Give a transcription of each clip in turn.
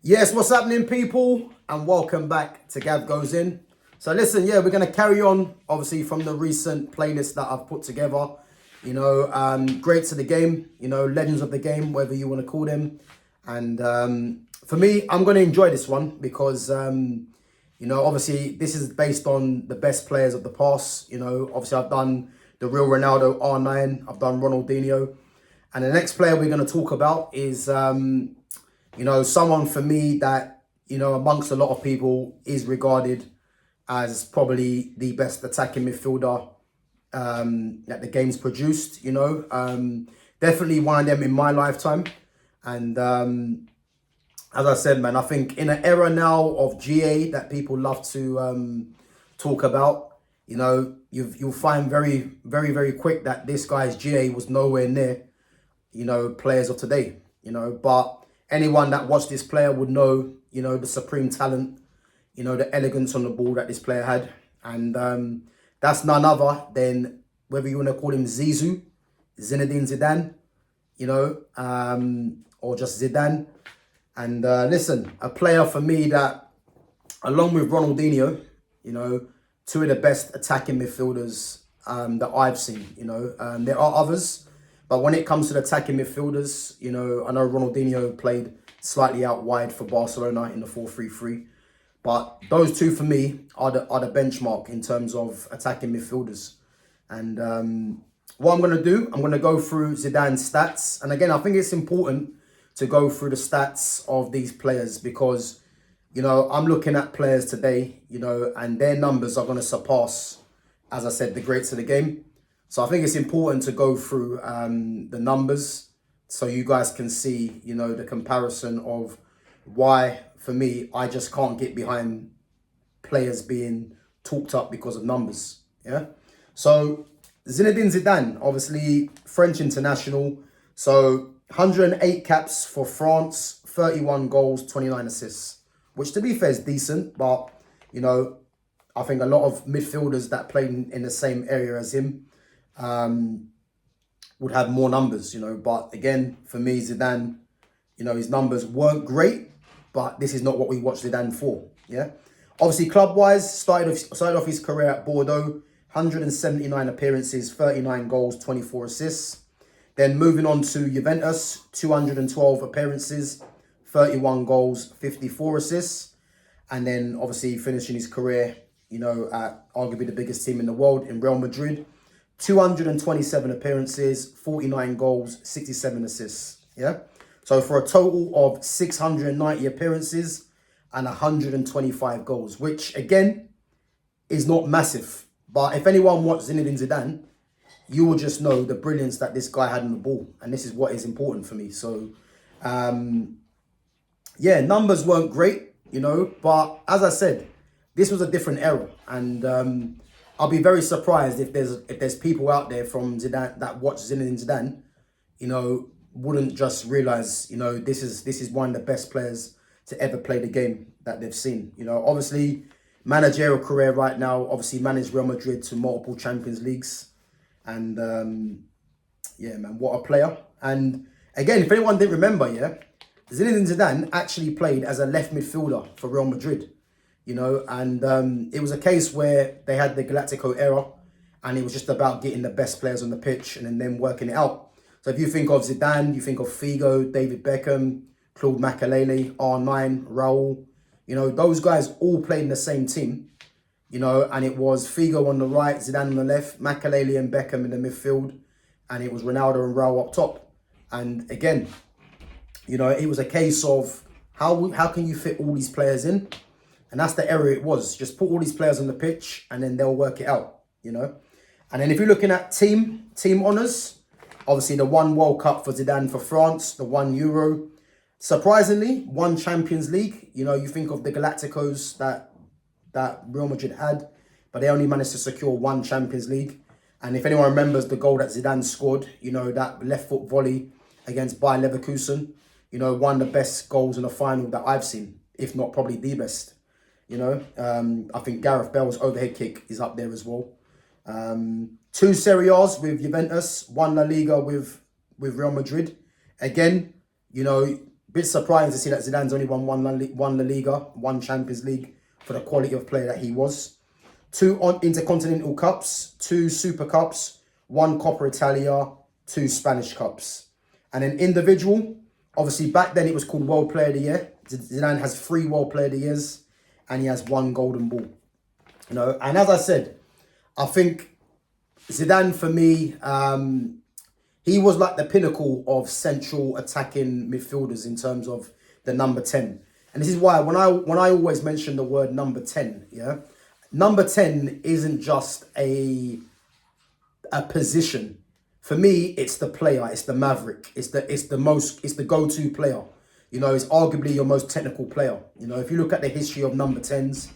Yes, what's happening, people? And welcome back to Gav Goes In. So listen, we're going to carry on, obviously, from the recent playlist that I've put together. Greats of the game, legends of the game, whatever you want to call them. And for me, I'm going to enjoy this one because, obviously, this is based on the best players of the past. Obviously, I've done the real Ronaldo R9. I've done Ronaldinho. And the next player we're going to talk about is... someone for me that, amongst a lot of people is regarded as probably the best attacking midfielder that the game's produced, Definitely one of them in my lifetime. And as I said, man, I think in an era now of GA that people love to talk about, you'll find very, very, very quick that this guy's GA was nowhere near, players of today, but... Anyone that watched this player would know, the supreme talent, the elegance on the ball that this player had. And that's none other than, whether you want to call him Zizou, Zinedine Zidane, or just Zidane. And listen, a player for me that, along with Ronaldinho, two of the best attacking midfielders that I've seen. There are others. But when it comes to the attacking midfielders, I know Ronaldinho played slightly out wide for Barcelona in the 4-3-3. But those two for me are the benchmark in terms of attacking midfielders. And what I'm going to do, I'm going to go through Zidane's stats. And again, I think it's important to go through the stats of these players because, I'm looking at players today, and their numbers are going to surpass, as I said, the greats of the game. So I think it's important to go through the numbers so you guys can see, the comparison of why, for me, I just can't get behind players being talked up because of numbers. Yeah. So Zinedine Zidane, obviously French international. So 108 caps for France, 31 goals, 29 assists, which to be fair is decent. But, I think a lot of midfielders that played in the same area as him would have more numbers, but again, for me, Zidane, his numbers weren't great, but this is not what we watched Zidane for. Yeah, obviously club-wise, started off his career at Bordeaux, 179 appearances, 39 goals, 24 assists. Then moving on to Juventus, 212 appearances, 31 goals, 54 assists. And then obviously finishing his career, at arguably the biggest team in the world in Real Madrid, 227 appearances, 49 goals, 67 assists. Yeah. So for a total of 690 appearances and 125 goals, which again is not massive. But if anyone watched Zinedine Zidane, you will just know the brilliance that this guy had on the ball. And this is what is important for me. So, numbers weren't great, but as I said, this was a different era. And I'll be very surprised if there's people out there from Zidane that watch Zinedine Zidane, wouldn't just realize, this is one of the best players to ever play the game that they've seen. Obviously managerial career right now, obviously managed Real Madrid to multiple Champions Leagues. And man, what a player. And again, if anyone didn't remember, Zinedine Zidane actually played as a left midfielder for Real Madrid. And it was a case where they had the Galactico era and it was just about getting the best players on the pitch and then working it out. So if you think of Zidane, you think of Figo, David Beckham, Claude Makelele, R9, Raul, those guys all played in the same team, and it was Figo on the right, Zidane on the left, Makelele and Beckham in the midfield, and it was Ronaldo and Raul up top. And again, it was a case of how can you fit all these players in? And that's the era it was. Just put all these players on the pitch and then they'll work it out, And then if you're looking at team honours, obviously the 1 World Cup for Zidane for France, the 1 Euro. Surprisingly, 1 Champions League. You think of the Galacticos that Real Madrid had, but they only managed to secure 1 Champions League. And if anyone remembers the goal that Zidane scored, that left foot volley against Bayer Leverkusen, one of the best goals in a final that I've seen, if not probably the best. I think Gareth Bale's overhead kick is up there as well. 2 Serie A's with Juventus, 1 La Liga with Real Madrid. Again, Bit surprising to see that Zidane's only won one La Liga, one Champions League for the quality of player that he was. 2 Intercontinental Cups, 2 Super Cups, 1 Coppa Italia, 2 Spanish Cups. And then individual, obviously back then it was called World Player of the Year. Zidane has 3 World Player of the Years and he has 1 Golden Ball. You know, and as I said, I think Zidane for me, he was like the pinnacle of central attacking midfielders in terms of the number 10. And this is why when I always mention the word number 10, yeah, number 10 isn't just a position. For me, it's the player, it's the maverick, it's the go-to player. You know, it's arguably your most technical player. You know, if you look at the history of number 10s,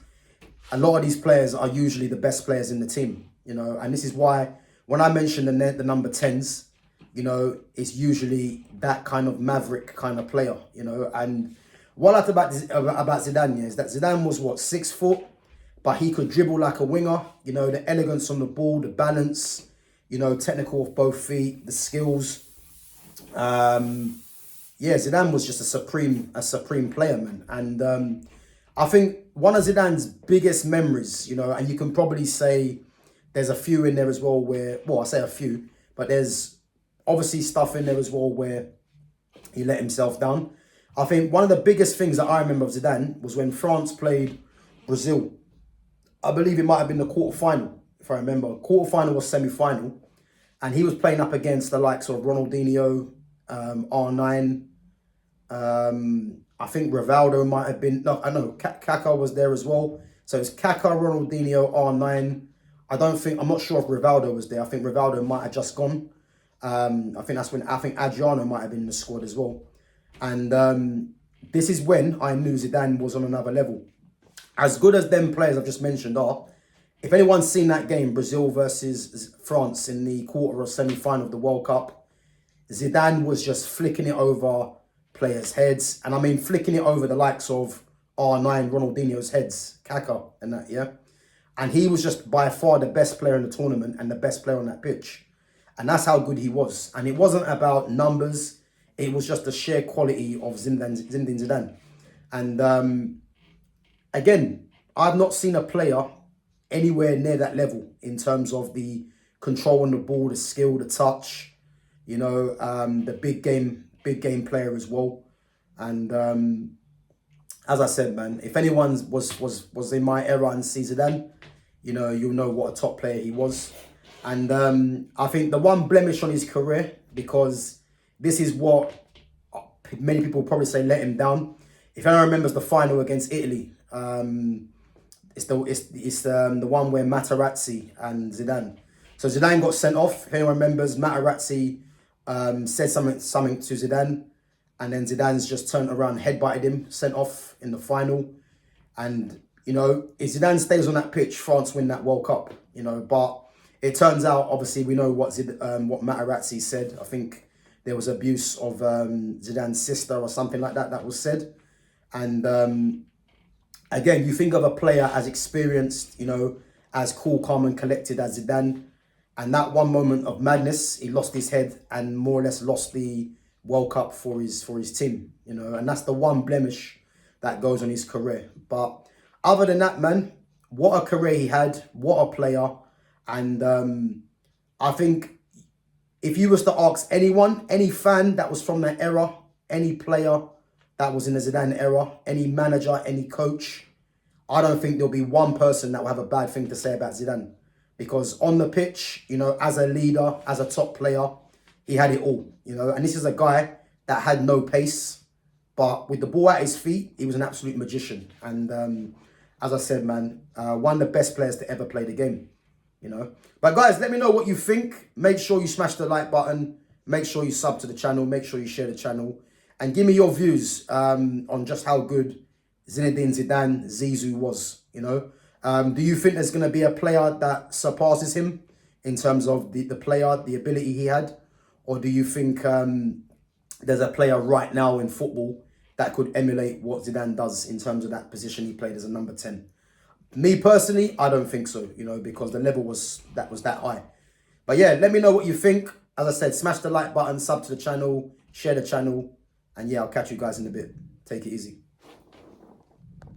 a lot of these players are usually the best players in the team. You know, and this is why when I mention the number 10s, you know, it's usually that kind of maverick kind of player. You know, and what I like about Zidane is that Zidane was what, 6 foot, but he could dribble like a winger. You know, the elegance on the ball, the balance. You know, technical of both feet, the skills. Yeah, Zidane was just a supreme player, man. And I think one of Zidane's biggest memories, you know, and you can probably say there's a few in there as well where, well, I say a few, but there's obviously stuff in there as well where he let himself down. I think one of the biggest things that I remember of Zidane was when France played Brazil. I believe it might have been the quarterfinal, if I remember. Quarterfinal or semi-final. And he was playing up against the likes of Ronaldinho, R9. I think Rivaldo might have been... No, I know. Kaká was there as well. So it's Kaká, Ronaldinho, R9. I'm not sure if Rivaldo was there. I think Rivaldo might have just gone. I think Adriano might have been in the squad as well. And this is when I knew Zidane was on another level. As good as them players I've just mentioned are, if anyone's seen that game, Brazil versus France in the quarter or semi-final of the World Cup, Zidane was just flicking it over players' heads. And I mean flicking it over the likes of R9, Ronaldinho's heads, Kaká and that, yeah? And he was just by far the best player in the tournament and the best player on that pitch. And that's how good he was. And it wasn't about numbers. It was just the sheer quality of Zinedine Zidane. And again, I've not seen a player anywhere near that level in terms of the control on the ball, the skill, the touch, you know, the big game player as well. And as I said, man, if anyone was in my era and sees Zidane, you know, you'll know what a top player he was. And I think the one blemish on his career, because this is what many people probably say let him down. If anyone remembers the final against Italy, it's the one where Materazzi and Zidane. So Zidane got sent off. If anyone remembers, Materazzi said something to Zidane, and then Zidane's just turned around, headbutted him, sent off in the final. And you know, if Zidane stays on that pitch, France win that World Cup. You know, but it turns out, obviously, we know what Materazzi said. I think there was abuse of Zidane's sister or something like that was said. And again, you think of a player as experienced, you know, as cool, calm and collected as Zidane. And that one moment of madness, he lost his head and more or less lost the World Cup for his team, you know. And that's the one blemish that goes on his career. But other than that, man, what a career he had, what a player. And I think if you was to ask anyone, any fan that was from that era, any player that was in the Zidane era, any manager, any coach, I don't think there'll be one person that will have a bad thing to say about Zidane. Because on the pitch, you know, as a leader, as a top player, he had it all, you know. And this is a guy that had no pace, but with the ball at his feet, he was an absolute magician. And as I said, man, one of the best players to ever play the game, you know. But guys, let me know what you think. Make sure you smash the like button. Make sure you sub to the channel. Make sure you share the channel. And give me your views on just how good Zinedine Zidane, Zizou was, you know. Do you think there's going to be a player that surpasses him in terms of the player, the ability he had? Or do you think there's a player right now in football that could emulate what Zidane does in terms of that position he played as a number 10? Me personally, I don't think so, you know, because the level was that high. But yeah, let me know what you think. As I said, smash the like button, sub to the channel, share the channel, And yeah, I'll catch you guys in a bit. Take it easy.